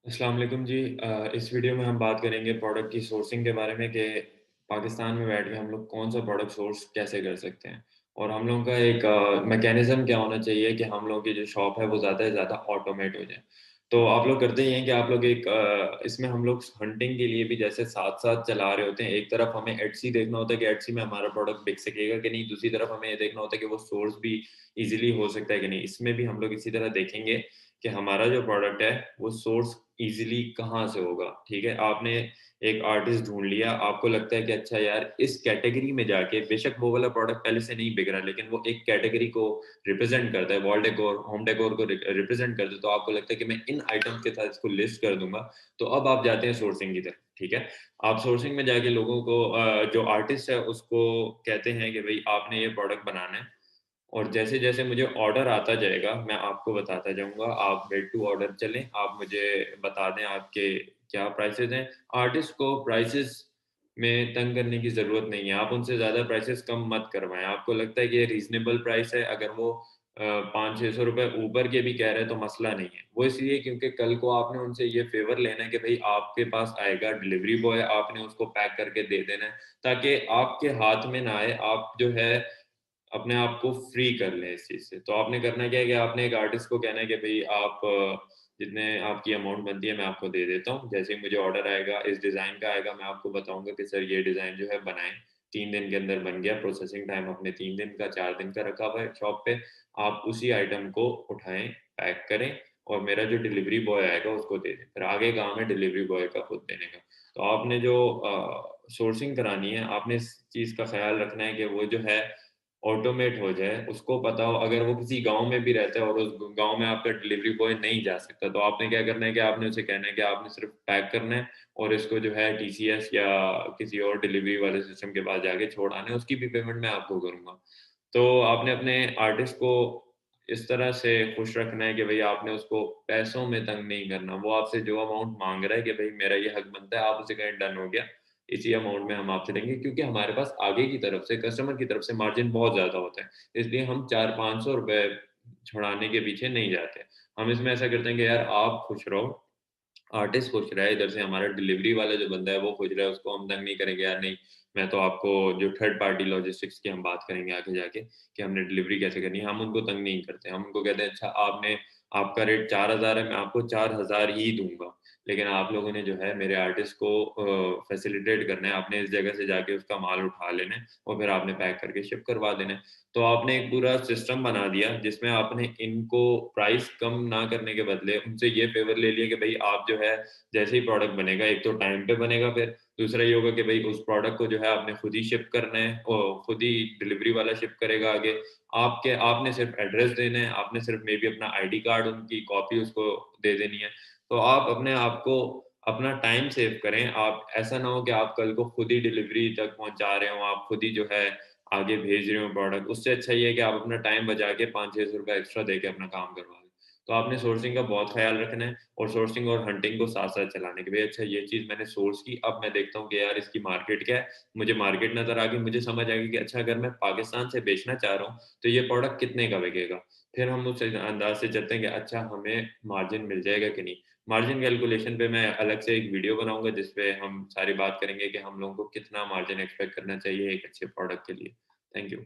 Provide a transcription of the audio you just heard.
अस्सलाम वालेकुम जी। इस वीडियो में हम बात करेंगे प्रोडक्ट की सोर्सिंग के बारे में कि पाकिस्तान में बैठ के हम लोग कौन सा प्रोडक्ट सोर्स कैसे कर सकते हैं और हम लोगों का एक मैकेनिज़्म क्या होना चाहिए कि हम लोगों की जो शॉप है वो ज़्यादा से ज़्यादा ऑटोमेट हो जाए। तो आप लोग करते ही हैं कि आप लोग एक इसमें हम लोग हंटिंग के लिए भी जैसे साथ-साथ चला रहे होते हैं। एक तरफ हमें एटसी देखना होता है कि एटसी में हमारा प्रोडक्ट बिक सकेगा कि नहीं, दूसरी तरफ हमें ये देखना होता है कि वो सोर्स भी ईज़िली हो सकता है कि नहीं। इसमें भी हम लोग इसी तरह देखेंगे कि हमारा जो प्रोडक्ट है वो सोर्स ईज़िली कहाँ से होगा, ठीक है? आपने एक आर्टिस्ट ढूँढ लिया, आपको लगता है कि अच्छा यार इस कैटेगरी में जाके बेशक वो वाला प्रोडक्ट पहले से नहीं बिक रहा है, लेकिन वो एक कैटेगरी को रिप्रेज़ेंट करता है, वॉल डेकोर, होम डेकोर को रिप्रेज़ेंट करता है, तो आपको लगता है कि मैं इन आइटम्स के साथ इसको लिस्ट कर दूँगा, तो अब आप जाते हैं सोर्सिंग की तरफ, ठीक है? आप सोर्सिंग में जाके लोगों को जो आर्टिस्ट है उसको कहते हैं कि भई आपने ये प्रोडक्ट बनाना है। और जैसे-जैसे मुझे ऑर्डर आता जाएगा, मैं आपको बताता जाऊँगा। आप मेड टू ऑर्डर चलें, आप मुझे बता दें आपके क्या प्राइसेज़ हैं। आर्टिस्ट को प्राइसेज़ में तंग करने की ज़रूरत नहीं है, आप उनसे ज़्यादा प्राइसेज़ कम मत करवाएँ। आपको लगता है कि ये रीज़नेबल प्राइस है, अगर वो 500-600 रुपए ऊपर के भी कह रहे हैं तो मसला नहीं है। वो इसलिए क्योंकि कल को आपने उनसे ये फ़ेवर लेना है कि भई आपके पास आएगा डिलीवरी बॉय, आपने उसको पैक करके दे देना है, ताकि आपके हाथ में ना आए, आप जो है अपने आप को फ्री कर लें इस चीज़ से। तो आपने करना क्या है कि आपने एक आर्टिस्ट को कहना है कि भई आप जितने आपकी अमाउंट बनती है मैं आपको दे देता हूँ। जैसे ही मुझे ऑर्डर आएगा, इस डिज़ाइन का आएगा, मैं आपको बताऊँगा कि सर ये डिज़ाइन जो है बनाएँ। 3 दिन के अंदर बन गया, प्रोसेसिंग टाइम आपने 3 दिन का, 4 दिन का रखा हुआ है शॉप पे। आप उसी आइटम को उठाएँ, पैक करें और मेरा जो डिलीवरी बॉय आएगा उसको दे दें। फिर आगे काम है डिलीवरी बॉय का खुद देने का। तो आपने जो सोर्सिंग करानी है, आपने इस चीज़ का ख़्याल रखना है कि वो जो है ऑटोमेट हो जाए, उसको पता हो अगर वो किसी गाँव में भी रहता है और उस गाँव में आपका डिलीवरी बॉय नहीं जा सकता, तो आपने क्या करना है कि आपने उसे कहना है कि आपने सिर्फ़ पैक करना है और इसको जो है टीसीएस या किसी और डिलीवरी वाले सिस्टम के पास जाके छोड़ आना है, उसकी भी पेमेंट मैं आपको करूँगा। तो आपने अपने आर्टिस्ट को इस तरह से खुश रखना है कि भई आपने उसको पैसों में तंग नहीं करना। वो आपसे जो अमाउंट माँग रहा है कि भई मेरा ये हक बनता है, आप उसे कहें डन हो गया, इसी अमाउंट में हम आपसे लेंगे क्योंकि हमारे पास आगे की तरफ से कस्टमर की तरफ से मार्जिन बहुत ज़्यादा होता है। इसलिए हम 400-500 रुपए छुड़ाने के पीछे नहीं जाते। हम इसमें ऐसा करते हैं कि यार आप खुश रहो, आर्टिस्ट खुश रहा है, इधर से हमारा डिलीवरी वाला जो बंदा है वो खुश रहा है, उसको हम तंग नहीं करेंगे यार नहीं, मैं तो आपको जो थर्ड पार्टी लॉजिस्टिक्स की हम बात करेंगे आगे जाके कि हमने डिलीवरी कैसे करनी है, हम उनको तंग नहीं करते। हम उनको कहते हैं अच्छा आपने आपका रेट 4000 है, मैं आपको 4000 ही दूँगा। लेकिन आप लोगों ने जो है मेरे आर्टिस्ट को फैसिलिटेट करना है, आपने इस जगह से जाके उसका माल उठा लेना है और फिर आपने पैक करके शिप करवा देना है। तो आपने एक पूरा सिस्टम बना दिया जिसमें आपने इनको प्राइस कम ना करने के बदले उनसे ये फ़ेवर ले लिया कि भई आप जो है जैसे ही प्रोडक्ट बनेगा, एक तो टाइम पे बनेगा फिर, दूसरा ये होगा कि भई उस प्रोडक्ट को जो है आपने खुद ही शिप करना है खुद ही डिलीवरी वाला शिप करेगा आगे। आपने सिर्फ़ एड्रेस देना है, आपने सिर्फ़ मेबी अपना आईडी कार्ड उनकी कॉपी उसको दे देनी है। तो आप अपने आप को अपना टाइम सेव करें। आप ऐसा ना हो कि आप कल को खुद ही डिलीवरी तक पहुँचा रहे हों, आप खुद ही जो है आगे भेज रहे हो प्रोडक्ट। उससे अच्छा ये है कि आप अपना टाइम बचा के 500-600 रुपए एक्स्ट्रा देके अपना काम करवा लें। तो आपने सोर्सिंग का बहुत ख़्याल रखना है और सोर्सिंग और हंटिंग को साथ-साथ चलाने के लिए अच्छा ये चीज़ मैंने सोर्स की, अब मैं देखता हूँ कि यार इसकी मार्केट क्या है। मुझे मार्केट नज़र आ गई, मुझे समझ आ गई कि अच्छा अगर मैं पाकिस्तान से बेचना चाह रहा हूँ, तो ये प्रोडक्ट कितने का बिकेगा। फिर हम उस अंदाज़ से चलते हैं कि अच्छा हमें मार्जिन मिल जाएगा कि नहीं। मार्जिन कैलकुलेशन पे मैं अलग से एक वीडियो बनाऊँगा जिसपे हम सारी बात करेंगे कि हम लोगों को कितना मार्जिन एक्सपेक्ट करना चाहिए एक अच्छे प्रोडक्ट के लिए। Thank you.